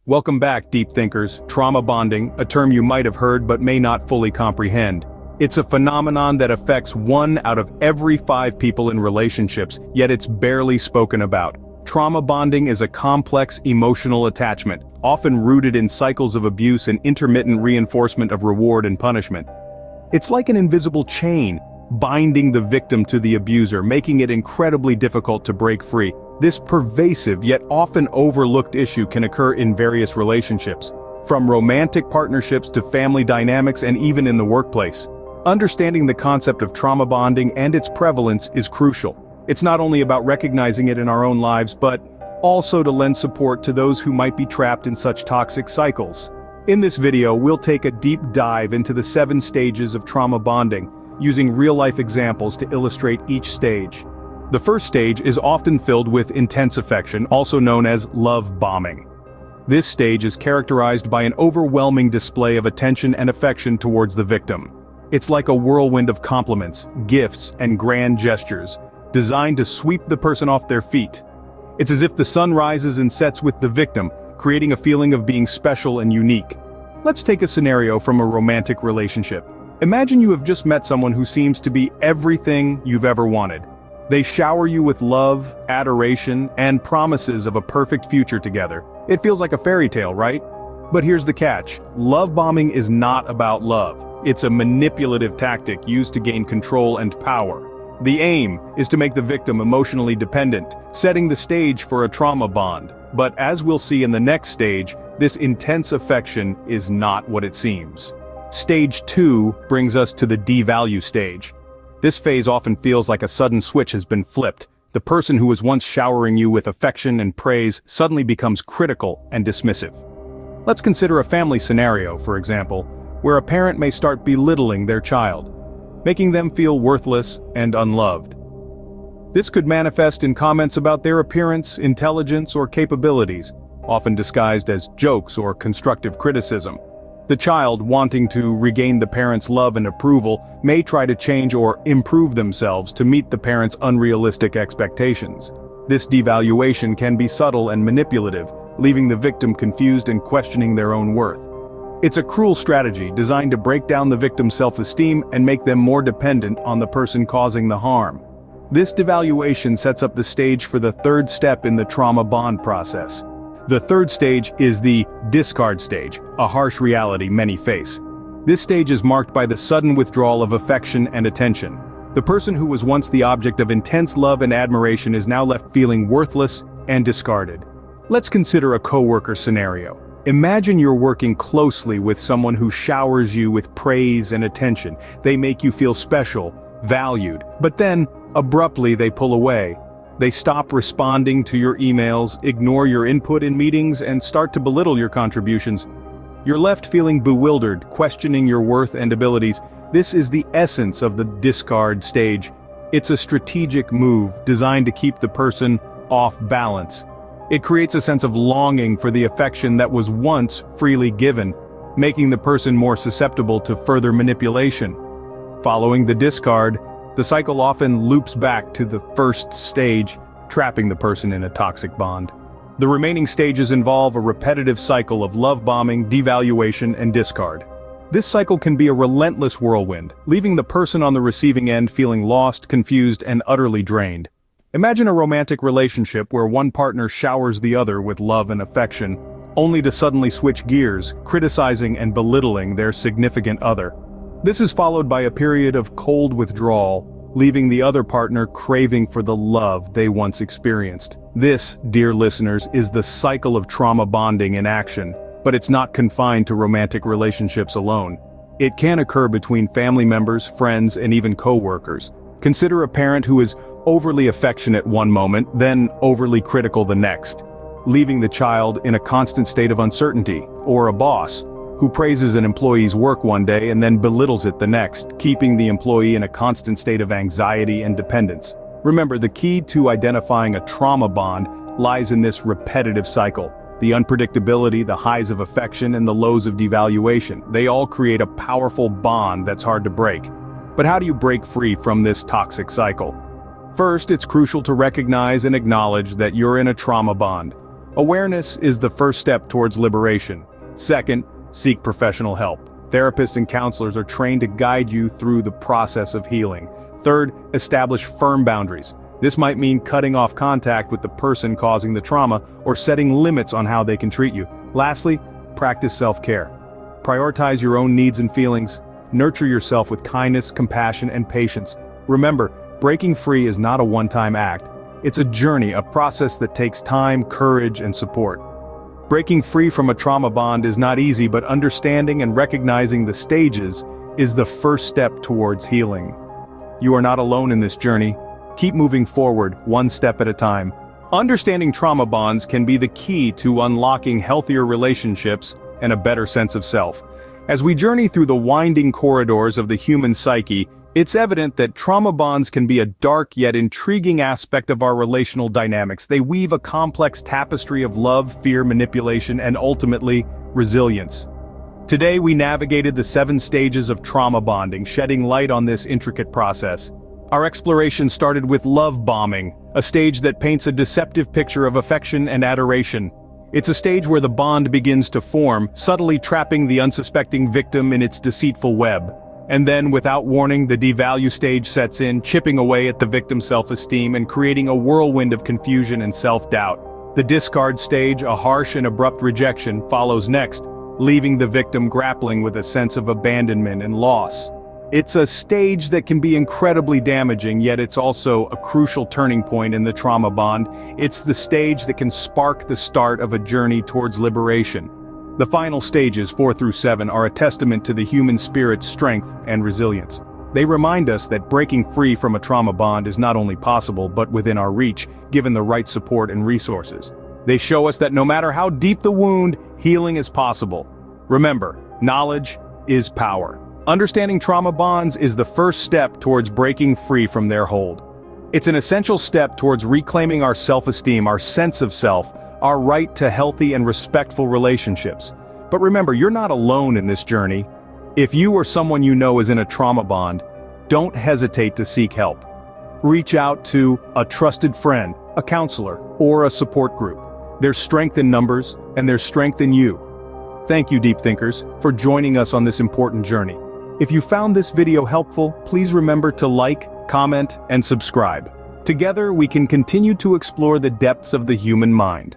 Welcome back, deep thinkers. Trauma bonding, a term you might have heard but may not fully comprehend. It's a phenomenon that affects 1 out of every 5 people in relationships, yet it's barely spoken about. Trauma bonding is a complex emotional attachment, often rooted in cycles of abuse and intermittent reinforcement of reward and punishment. It's like an invisible chain, binding the victim to the abuser, making it incredibly difficult to break free. This pervasive yet often overlooked issue can occur in various relationships, from romantic partnerships to family dynamics and even in the workplace. Understanding the concept of trauma bonding and its prevalence is crucial. It's not only about recognizing it in our own lives, but also to lend support to those who might be trapped in such toxic cycles. In this video, we'll take a deep dive into the 7 stages of trauma bonding, using real-life examples to illustrate each stage. The first stage is often filled with intense affection, also known as love bombing. This stage is characterized by an overwhelming display of attention and affection towards the victim. It's like a whirlwind of compliments, gifts, and grand gestures, designed to sweep the person off their feet. It's as if the sun rises and sets with the victim, creating a feeling of being special and unique. Let's take a scenario from a romantic relationship. Imagine you have just met someone who seems to be everything you've ever wanted. They shower you with love, adoration, and promises of a perfect future together. It feels like a fairy tale, right? But here's the catch. Love bombing is not about love. It's a manipulative tactic used to gain control and power. The aim is to make the victim emotionally dependent, setting the stage for a trauma bond. But as we'll see in the next stage, this intense affection is not what it seems. Stage 2 brings us to the devalue stage. This phase often feels like a sudden switch has been flipped. The person who was once showering you with affection and praise suddenly becomes critical and dismissive. Let's consider a family scenario, for example, where a parent may start belittling their child, making them feel worthless and unloved. This could manifest in comments about their appearance, intelligence, or capabilities, often disguised as jokes or constructive criticism. The child, wanting to regain the parent's love and approval, may try to change or improve themselves to meet the parent's unrealistic expectations. This devaluation can be subtle and manipulative, leaving the victim confused and questioning their own worth. It's a cruel strategy designed to break down the victim's self-esteem and make them more dependent on the person causing the harm. This devaluation sets up the stage for the third step in the trauma bond process. The third stage is the discard stage, a harsh reality many face. This stage is marked by the sudden withdrawal of affection and attention. The person who was once the object of intense love and admiration is now left feeling worthless and discarded. Let's consider a coworker scenario. Imagine you're working closely with someone who showers you with praise and attention. They make you feel special, valued, but then, abruptly they pull away. They stop responding to your emails, ignore your input in meetings, and start to belittle your contributions. You're left feeling bewildered, questioning your worth and abilities. This is the essence of the discard stage. It's a strategic move designed to keep the person off balance. It creates a sense of longing for the affection that was once freely given, making the person more susceptible to further manipulation. Following the discard, the cycle often loops back to the first stage, trapping the person in a toxic bond. The remaining stages involve a repetitive cycle of love bombing, devaluation, and discard. This cycle can be a relentless whirlwind, leaving the person on the receiving end feeling lost, confused, and utterly drained. Imagine a romantic relationship where one partner showers the other with love and affection, only to suddenly switch gears, criticizing and belittling their significant other. This is followed by a period of cold withdrawal, leaving the other partner craving for the love they once experienced. This, dear listeners, is the cycle of trauma bonding in action, but it's not confined to romantic relationships alone. It can occur between family members, friends, and even co-workers. Consider a parent who is overly affectionate one moment, then overly critical the next, leaving the child in a constant state of uncertainty, or a boss who praises an employee's work one day and then belittles it the next, keeping the employee in a constant state of anxiety and dependence. Remember, the key to identifying a trauma bond lies in this repetitive cycle. The unpredictability, the highs of affection, and the lows of devaluation. They all create a powerful bond that's hard to break. But how do you break free from this toxic cycle? First, it's crucial to recognize and acknowledge that you're in a trauma bond. Awareness is the first step towards liberation. Second, seek professional help. Therapists and counselors are trained to guide you through the process of healing. Third, establish firm boundaries. This might mean cutting off contact with the person causing the trauma or setting limits on how they can treat you. Lastly, practice self-care. Prioritize your own needs and feelings. Nurture yourself with kindness, compassion, and patience. Remember, breaking free is not a one-time act. It's a journey, a process that takes time, courage, and support. Breaking free from a trauma bond is not easy, but understanding and recognizing the stages is the first step towards healing. You are not alone in this journey. Keep moving forward, one step at a time. Understanding trauma bonds can be the key to unlocking healthier relationships and a better sense of self. As we journey through the winding corridors of the human psyche, it's evident that trauma bonds can be a dark yet intriguing aspect of our relational dynamics. They weave a complex tapestry of love, fear, manipulation, and ultimately, resilience. Today we navigated the 7 stages of trauma bonding, shedding light on this intricate process. Our exploration started with love bombing, a stage that paints a deceptive picture of affection and adoration. It's a stage where the bond begins to form, subtly trapping the unsuspecting victim in its deceitful web. And then, without warning, the devalue stage sets in, chipping away at the victim's self-esteem and creating a whirlwind of confusion and self-doubt. The discard stage, a harsh and abrupt rejection, follows next, leaving the victim grappling with a sense of abandonment and loss. It's a stage that can be incredibly damaging, yet it's also a crucial turning point in the trauma bond. It's the stage that can spark the start of a journey towards liberation. The final stages, 4 through 7, are a testament to the human spirit's strength and resilience. They remind us that breaking free from a trauma bond is not only possible but within our reach, given the right support and resources. They show us that no matter how deep the wound, healing is possible. Remember, knowledge is power. Understanding trauma bonds is the first step towards breaking free from their hold. It's an essential step towards reclaiming our self-esteem, our sense of self, our right to healthy and respectful relationships. But remember, you're not alone in this journey. If you or someone you know is in a trauma bond, don't hesitate to seek help. Reach out to a trusted friend, a counselor, or a support group. There's strength in numbers, and there's strength in you. Thank you, Deep Thinkers, for joining us on this important journey. If you found this video helpful, please remember to like, comment, and subscribe. Together, we can continue to explore the depths of the human mind.